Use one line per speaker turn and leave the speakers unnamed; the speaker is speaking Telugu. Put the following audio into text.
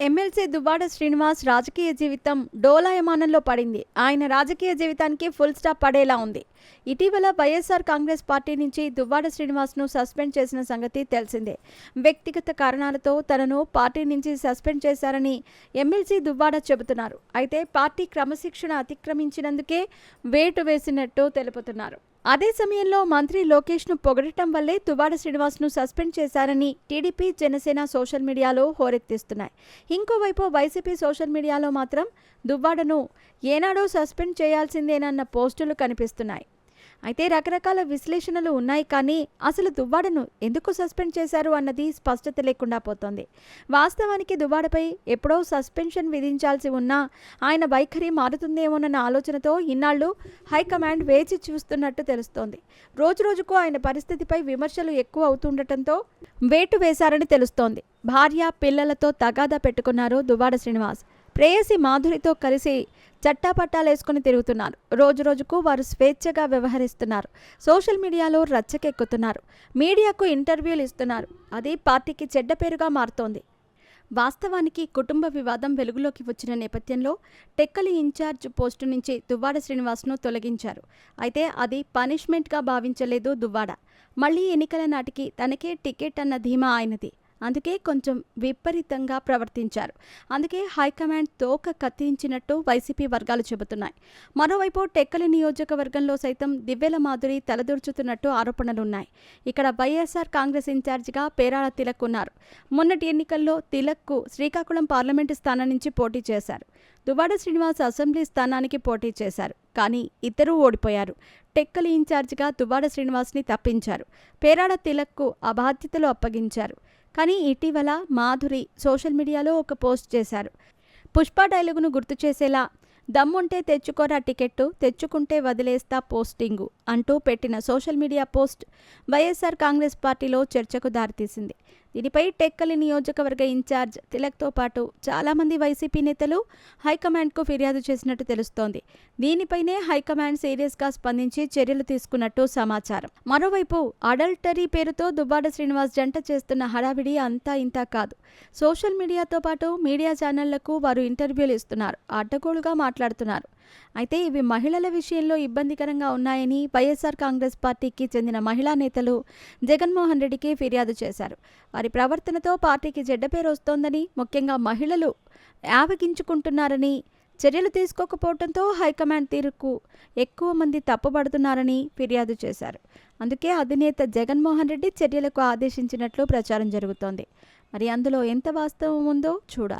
ఎమ్మెల్సీ దువ్వాడ శ్రీనివాస్ రాజకీయ జీవితం డోలాయమానంలో పడింది. ఆయన రాజకీయ జీవితానికి ఫుల్ స్టాప్ పడేలా ఉంది. ఇటీవల వైఎస్ఆర్ కాంగ్రెస్ పార్టీ నుంచి దువ్వాడ శ్రీనివాస్ను సస్పెండ్ చేసిన సంగతి తెలిసిందే. వ్యక్తిగత కారణాలతో తనను పార్టీ నుంచి సస్పెండ్ చేశారని ఎమ్మెల్సీ దువ్వాడ చెబుతున్నారు. అయితే పార్టీ క్రమశిక్షణ అతిక్రమించినందుకే వేటు వేసినట్టు తెలుపుతున్నారు. అదే సమయంలో మంత్రి లోకేష్ను పొగడటం వల్లే దువ్వాడ శ్రీనివాస్ను సస్పెండ్ చేశారని టీడీపీ, జనసేన సోషల్ మీడియాలో హోరెత్తిస్తున్నాయి. ఇంకోవైపు వైసీపీ సోషల్ మీడియాలో మాత్రం దువ్వాడను ఏనాడో సస్పెండ్ చేయాల్సిందేనన్న పోస్టులు కనిపిస్తున్నాయి. అయితే రకరకాల విశ్లేషణలు ఉన్నాయి, కానీ అసలు దువ్వాడను ఎందుకు సస్పెండ్ చేశారు అన్నది స్పష్టత లేకుండా పోతోంది. వాస్తవానికి దువ్వాడపై ఎప్పుడో సస్పెన్షన్ విధించాల్సి ఉన్నా ఆయన వైఖరి మారుతుందేమోనన్న ఆలోచనతో ఇన్నాళ్లు హైకమాండ్ వేచి చూస్తున్నట్టు తెలుస్తోంది. రోజురోజుకు ఆయన పరిస్థితిపై విమర్శలు ఎక్కువ అవుతుండటంతో వేటు వేశారని తెలుస్తోంది. భార్య, పిల్లలతో తగాదా పెట్టుకున్నారు దువ్వాడ శ్రీనివాస్. ప్రేయసి మాధురితో కలిసి చట్టాపట్టాలేసుకుని తిరుగుతున్నారు. రోజురోజుకు వారు స్వేచ్ఛగా వ్యవహరిస్తున్నారు. సోషల్ మీడియాలో రచ్చకెక్కుతున్నారు. మీడియాకు ఇంటర్వ్యూలు ఇస్తున్నారు. అది పార్టీకి చెడ్డ పేరుగా మారుతోంది. వాస్తవానికి కుటుంబ వివాదం వెలుగులోకి వచ్చిన నేపథ్యంలో టెక్కలి ఇన్ఛార్జ్ పోస్టు నుంచి దువ్వాడ శ్రీనివాస్ను తొలగించారు. అయితే అది పనిష్మెంట్గా భావించలేదు దువ్వాడ. మళ్లీ ఎన్నికల నాటికి తనకే టికెట్ అన్న ధీమా ఆయనది. అందుకే కొంచెం విపరీతంగా ప్రవర్తించారు. అందుకే హైకమాండ్ తోక కత్తిరించినట్టు వైసీపీ వర్గాలు చెబుతున్నాయి. మరోవైపు టెక్కలి నియోజకవర్గంలో సైతం దివ్యల మాధురి తలదూర్చుతున్నట్టు ఆరోపణలున్నాయి. ఇక్కడ వైఎస్ఆర్ కాంగ్రెస్ ఇన్ఛార్జిగా పేరాల తిలక్ ఉన్నారు. మొన్నటి ఎన్నికల్లో తిలక్కు శ్రీకాకుళం పార్లమెంటు స్థానం నుంచి పోటీ చేశారు. దువ్వాడ శ్రీనివాస్ అసెంబ్లీ స్థానానికి పోటీ చేశారు. కానీ ఇద్దరూ ఓడిపోయారు. టెక్కలి ఇన్ఛార్జిగా దువ్వాడ శ్రీనివాస్ని తప్పించారు. పేరాడ తిలక్కు ఆ బాధ్యతలు అప్పగించారు. కానీ ఇటీవల మాధురి సోషల్ మీడియాలో ఒక పోస్ట్ చేశారు. పుష్ప డైలాగును గుర్తు చేసేలా దమ్ముంటే తెచ్చుకోరా టికెట్టు, తెచ్చుకుంటే వదిలేస్తా పోస్టింగు అంటూ పెట్టిన social media post YSR Congress పార్టీలో చర్చకు దారితీసింది. దీనిపై టెక్కలి నియోజకవర్గ ఇన్ఛార్జ్ తిలక్తో పాటు చాలామంది వైసీపీ నేతలు హైకమాండ్కు ఫిర్యాదు చేసినట్టు తెలుస్తోంది. దీనిపైనే హైకమాండ్ సీరియస్గా స్పందించి చర్యలు తీసుకున్నట్టు సమాచారం. మరోవైపు అడల్టరీ పేరుతో దువ్వాడ శ్రీనివాస్ జంట చేస్తున్న హడావిడి అంతా ఇంతా కాదు. సోషల్ మీడియాతో పాటు మీడియా ఛానళ్లకు వారు ఇంటర్వ్యూలు ఇస్తున్నారు, అడ్డగోలుగా మాట్లాడుతున్నారు. అయితే ఇవి మహిళల విషయంలో ఇబ్బందికరంగా ఉన్నాయని వైఎస్ఆర్ కాంగ్రెస్ పార్టీకి చెందిన మహిళా నేతలు జగన్మోహన్ రెడ్డికి ఫిర్యాదు చేశారు. వారి ప్రవర్తనతో పార్టీకి చెడ్డ పేరు వస్తోందని, ముఖ్యంగా మహిళలు ఆవగించుకుంటున్నారని, చర్యలు తీసుకోకపోవడంతో హైకమాండ్ తీరుకు ఎక్కువ మంది తప్పుపడుతున్నారని ఫిర్యాదు చేశారు. అందుకే అధినేత జగన్మోహన్ రెడ్డి చర్యలకు ఆదేశించినట్లు ప్రచారం జరుగుతోంది. మరి అందులో ఎంత వాస్తవం ఉందో చూడాలి.